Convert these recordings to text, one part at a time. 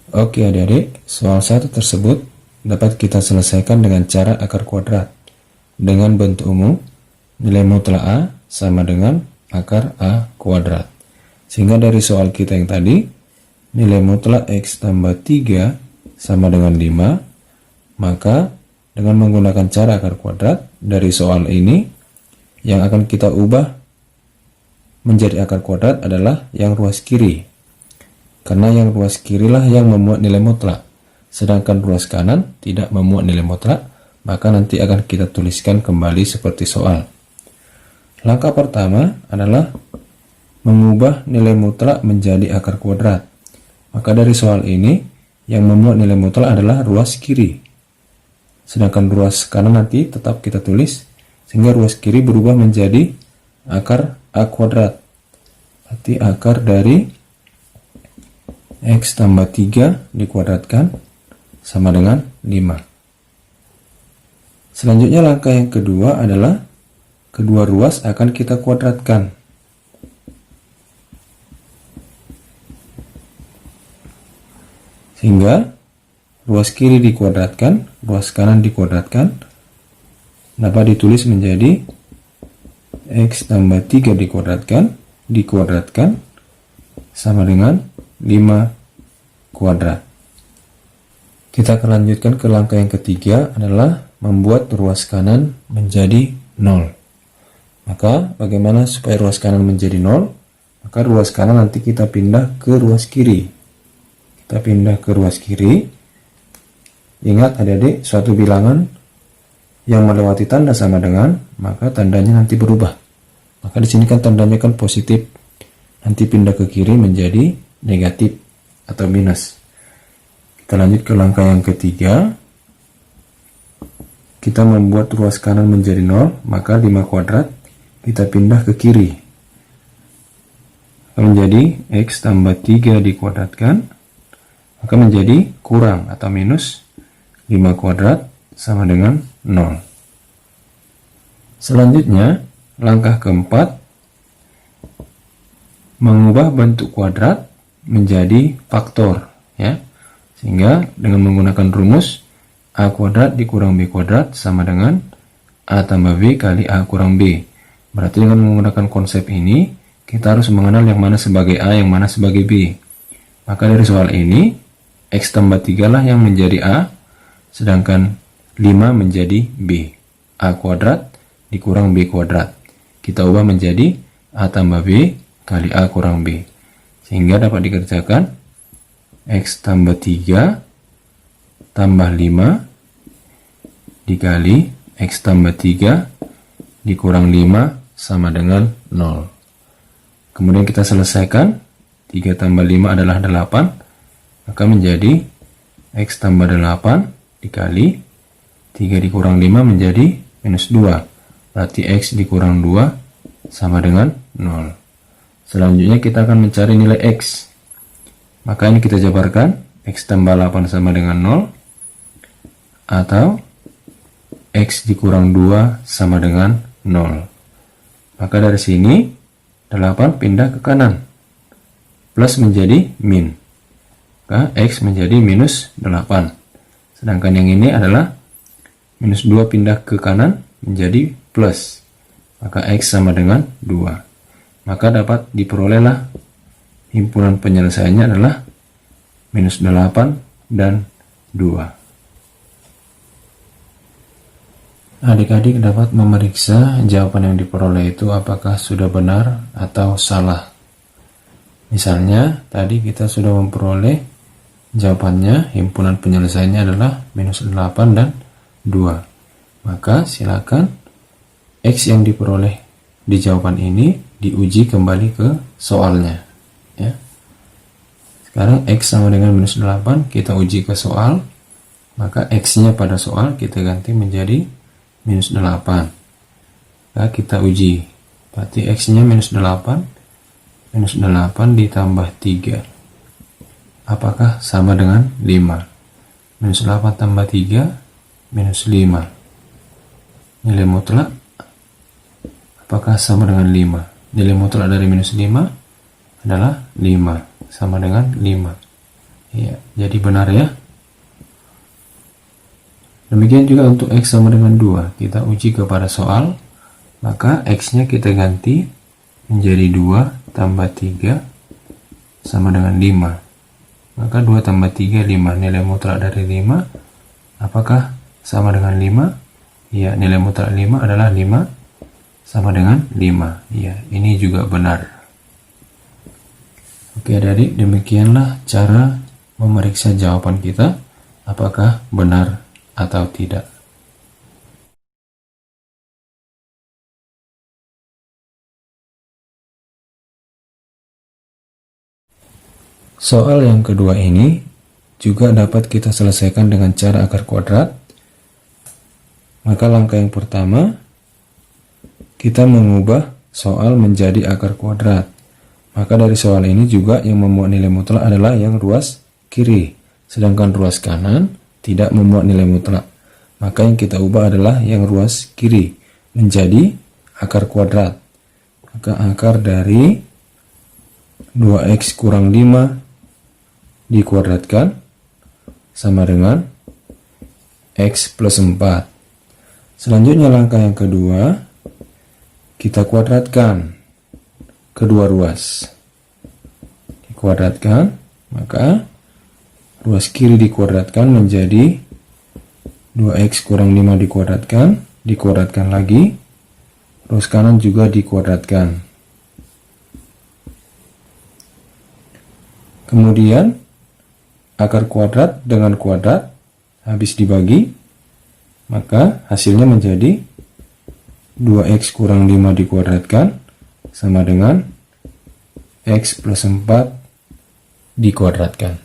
Oke adik-adik, soal 1 tersebut dapat kita selesaikan dengan cara akar kuadrat. Dengan bentuk umum, nilai mutlak A sama dengan akar A kuadrat. Sehingga dari soal kita yang tadi, nilai mutlak X tambah 3 sama dengan 5, maka dengan menggunakan cara akar kuadrat, dari soal ini, yang akan kita ubah menjadi akar kuadrat adalah yang ruas kiri. Karena yang ruas kirilah yang memuat nilai mutlak, sedangkan ruas kanan tidak memuat nilai mutlak, maka nanti akan kita tuliskan kembali seperti soal. Langkah pertama adalah mengubah nilai mutlak menjadi akar kuadrat. Maka dari soal ini, yang memuat nilai mutlak adalah ruas kiri. Sedangkan ruas kanan nanti tetap kita tulis, sehingga ruas kiri berubah menjadi akar A kuadrat. Berarti akar dari X tambah 3 dikuadratkan sama dengan 5. Selanjutnya langkah yang kedua adalah kedua ruas akan kita kuadratkan. Sehingga ruas kiri dikuadratkan, ruas kanan dikuadratkan, dapat ditulis menjadi X tambah 3 dikuadratkan sama dengan 5 kuadrat. Kita akan lanjutkan ke langkah yang ketiga adalah membuat ruas kanan menjadi 0. Maka bagaimana supaya ruas kanan menjadi 0? Maka ruas kanan nanti kita pindah ke ruas kiri. Kita pindah ke ruas kiri. Ingat adik-adik, suatu bilangan yang melewati tanda sama dengan, maka tandanya nanti berubah. Maka di sini kan tandanya kan positif. Nanti pindah ke kiri menjadi negatif atau minus. Kita lanjut ke langkah yang ketiga. Kita membuat ruas kanan menjadi 0, maka 5 kuadrat kita pindah ke kiri. Menjadi X tambah 3 dikuadratkan, maka menjadi kurang atau minus 5 kuadrat sama dengan 0. Selanjutnya, langkah keempat, mengubah bentuk kuadrat menjadi faktor, ya. Sehingga dengan menggunakan rumus A kuadrat dikurang B kuadrat sama dengan A tambah B kali A kurang B. Berarti dengan menggunakan konsep ini, kita harus mengenal yang mana sebagai A, yang mana sebagai B. Maka dari soal ini, X tambah 3 lah yang menjadi A, sedangkan 5 menjadi B. A kuadrat dikurang B kuadrat. Kita ubah menjadi A tambah B kali A kurang B. Sehingga dapat dikerjakan X tambah 3 tambah 5 dikali X tambah 3 dikurang 5 sama dengan 0. Kemudian kita selesaikan. 3 tambah 5 adalah 8. Maka menjadi X tambah 8 dikali 3 dikurang 5 menjadi minus 2. Berarti X dikurang 2 sama dengan 0. Selanjutnya kita akan mencari nilai X. Maka ini kita jabarkan. X tambah 8 sama dengan 0. Atau X dikurang 2 sama dengan 0. Maka dari sini 8 pindah ke kanan. Plus menjadi min. Maka X menjadi minus 8. Sedangkan yang ini adalah minus 2 pindah ke kanan menjadi plus. Maka X sama dengan 2. Maka dapat diperolehlah himpunan penyelesaiannya adalah minus 8 dan 2. Adik-adik dapat memeriksa jawaban yang diperoleh itu apakah sudah benar atau salah. Misalnya, tadi kita sudah memperoleh jawabannya, himpunan penyelesaiannya adalah minus 8 dan 2. Maka silakan X yang diperoleh di jawaban ini diuji kembali ke soalnya, ya. Sekarang X sama dengan minus 8 kita uji ke soal, maka X nya pada soal kita ganti menjadi minus 8. Nah, kita uji, berarti X nya minus 8 ditambah 3 apakah sama dengan 5? Minus 8 tambah 3 minus 5. Nilai mutlak apakah sama dengan 5? Nilai mutlak dari minus 5 adalah 5, sama dengan 5. Ya, jadi benar ya. Demikian juga untuk X sama dengan 2. Kita uji kepada soal, maka X-nya kita ganti menjadi 2 tambah 3 sama dengan 5. Maka 2 tambah 3, 5. Nilai mutlak dari 5, apakah sama dengan 5? Ya, nilai mutlak 5 adalah 5 sama dengan 5. Ya, ini juga benar. Oke adik-adik, demikianlah cara memeriksa jawaban kita, apakah benar atau tidak. Soal yang kedua ini juga dapat kita selesaikan dengan cara akar kuadrat. Maka langkah yang pertama, kita mengubah soal menjadi akar kuadrat. Maka dari soal ini juga yang memuat nilai mutlak adalah yang ruas kiri, sedangkan ruas kanan tidak memuat nilai mutlak. Maka yang kita ubah adalah yang ruas kiri menjadi akar kuadrat. Maka akar dari 2x kurang 5 dikuadratkan sama dengan x plus 4. Selanjutnya langkah yang kedua, kita kuadratkan kedua ruas. Dikuadratkan, maka ruas kiri dikuadratkan menjadi 2x kurang 5 dikuadratkan lagi, ruas kanan juga dikuadratkan. Kemudian akar kuadrat dengan kuadrat habis dibagi, maka hasilnya menjadi 2x kurang 5 dikuadratkan sama dengan x plus 4 dikuadratkan.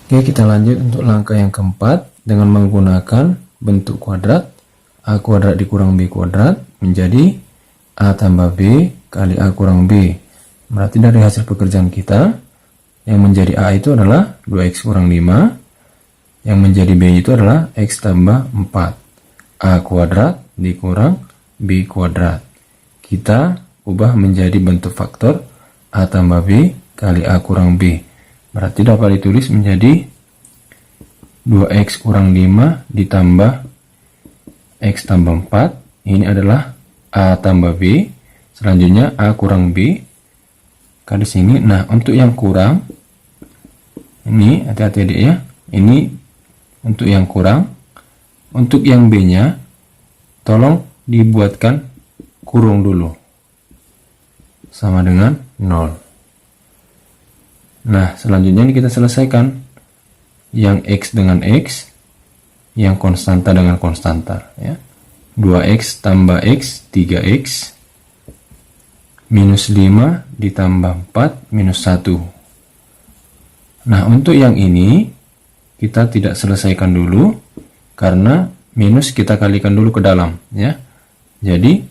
Oke, kita lanjut untuk langkah yang keempat dengan menggunakan bentuk kuadrat. A kuadrat dikurang B kuadrat menjadi A tambah B kali A kurang B. Berarti dari hasil pekerjaan kita, yang menjadi A itu adalah 2x kurang 5, yang menjadi B itu adalah x tambah 4. A kuadrat dikurang B kuadrat. Kita ubah menjadi bentuk faktor A tambah B kali A kurang B. Berarti dapat ditulis menjadi 2x kurang 5 ditambah x tambah 4. Ini adalah A tambah B. Selanjutnya A kurang B. Di sini. Nah, untuk yang kurang, ini hati-hati adik ya. Ini untuk yang kurang. Untuk yang B-nya, tolong dibuatkan kurung dulu. Sama dengan 0. Nah, selanjutnya ini kita selesaikan. Yang X dengan X, yang konstanta dengan konstanta. Ya. 2X tambah X, 3X. Minus 5 ditambah 4 minus 1. Nah, untuk yang ini kita tidak selesaikan dulu karena minus kita kalikan dulu ke dalam ya. Jadi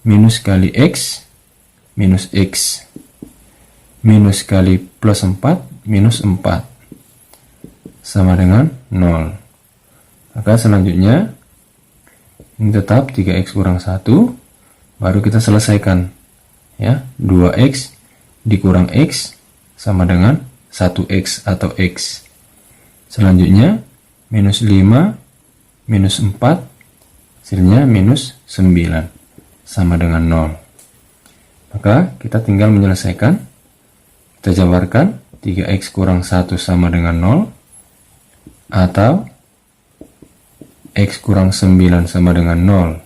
minus kali X minus X minus kali plus 4 minus 4 sama dengan 0. Maka selanjutnya ini tetap 3X kurang 1, baru kita selesaikan ya. 2X dikurang X sama dengan 1X atau X. Selanjutnya minus 5 minus 4 hasilnya minus 9 sama dengan 0. Maka kita tinggal menyelesaikan. Kita jabarkan 3X kurang 1 sama dengan 0 atau X kurang 9 sama dengan 0.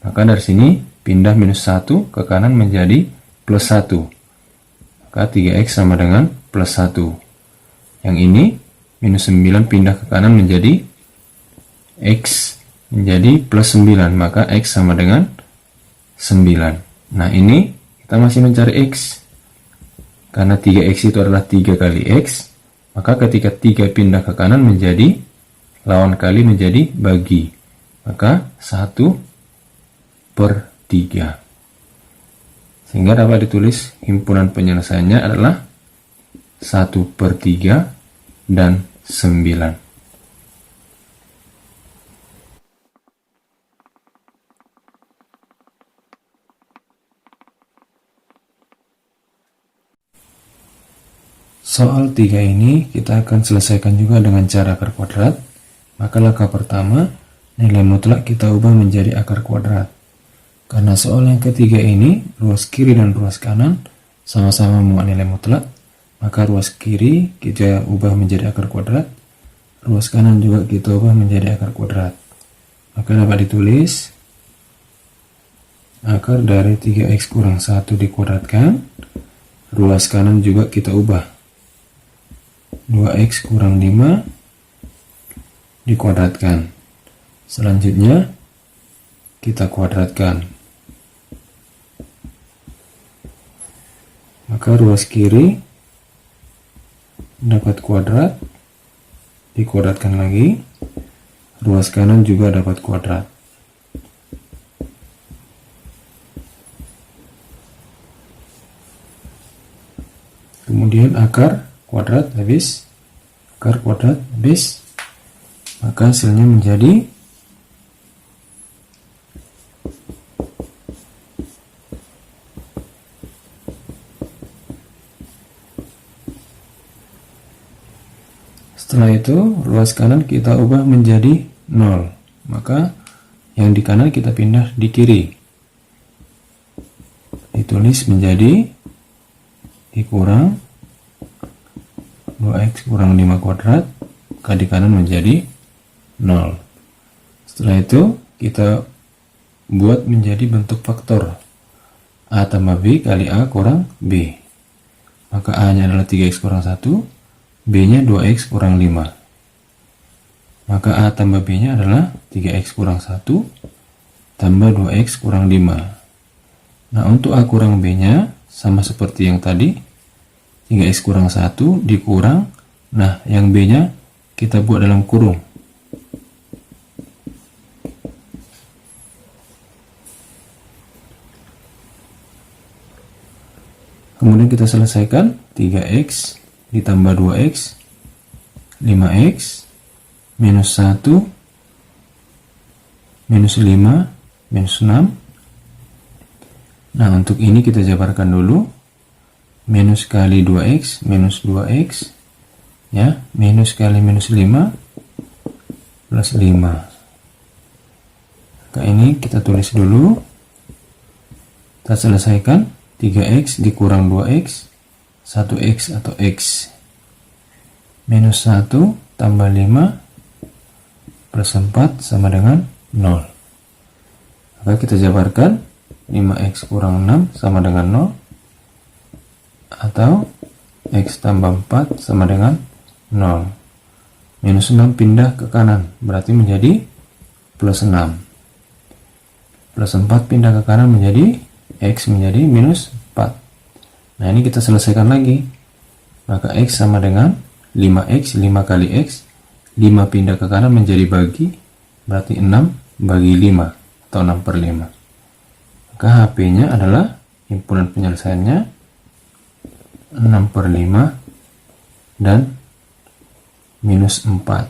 Maka dari sini pindah minus 1 ke kanan menjadi plus 1. Maka 3X sama dengan plus 1. Yang ini minus 9 pindah ke kanan menjadi X menjadi plus 9. Maka X sama dengan 9. Nah, ini kita masih mencari X. Karena 3X itu adalah 3 kali X. Maka ketika 3 pindah ke kanan menjadi lawan kali menjadi bagi. Maka 1/3. Sehingga dapat ditulis himpunan penyelesaiannya adalah 1/3 dan 9. Soal 3 ini kita akan selesaikan juga dengan cara akar kuadrat. Maka langkah pertama, nilai mutlak kita ubah menjadi akar kuadrat. Karena soal yang ketiga ini, ruas kiri dan ruas kanan sama-sama memuat nilai mutlak, maka ruas kiri kita ubah menjadi akar kuadrat, ruas kanan juga kita ubah menjadi akar kuadrat. Maka dapat ditulis akar dari 3x kurang 1 dikuadratkan, ruas kanan juga kita ubah 2x kurang 5 dikuadratkan. Selanjutnya kita kuadratkan. Maka ruas kiri dapat kuadrat, dikuadratkan lagi, ruas kanan juga dapat kuadrat. Kemudian akar kuadrat habis, maka hasilnya menjadi setelah itu ruas kanan kita ubah menjadi 0, maka yang di kanan kita pindah di kiri, ditulis menjadi dikurang 2x kurang 5 kuadrat, maka di kanan menjadi 0. Setelah itu kita buat menjadi bentuk faktor a tambah b kali a kurang b. Maka a nya adalah 3x kurang 1, b nya 2x kurang 5. Maka a tambah b nya adalah 3x kurang 1 tambah 2x kurang 5. Nah, untuk a kurang b nya sama seperti yang tadi, 3x kurang 1 dikurang, nah yang b nya kita buat dalam kurung. Kemudian kita selesaikan, 3x ditambah 2x 5x minus 1 minus 5 minus 6. Nah, untuk ini kita jabarkan dulu, minus kali 2x minus 2x ya, minus kali minus 5 plus 5. Maka ini kita tulis dulu, kita selesaikan, 3x dikurang 2x 1x atau x minus 1 tambah 5 plus 4 sama dengan 0. Maka kita jabarkan, 5x kurang 6 sama dengan 0, atau x tambah 4 sama dengan 0. Minus 6 pindah ke kanan, berarti menjadi plus 6. Plus 4 pindah ke kanan menjadi x menjadi minus 4. Nah, ini kita selesaikan lagi. Maka x sama dengan 5x, 5 kali x, 5 pindah ke kanan menjadi bagi, berarti 6 bagi 5 atau 6 per 5. Maka HP nya adalah, himpunan penyelesaiannya 6 per 5 dan minus 4.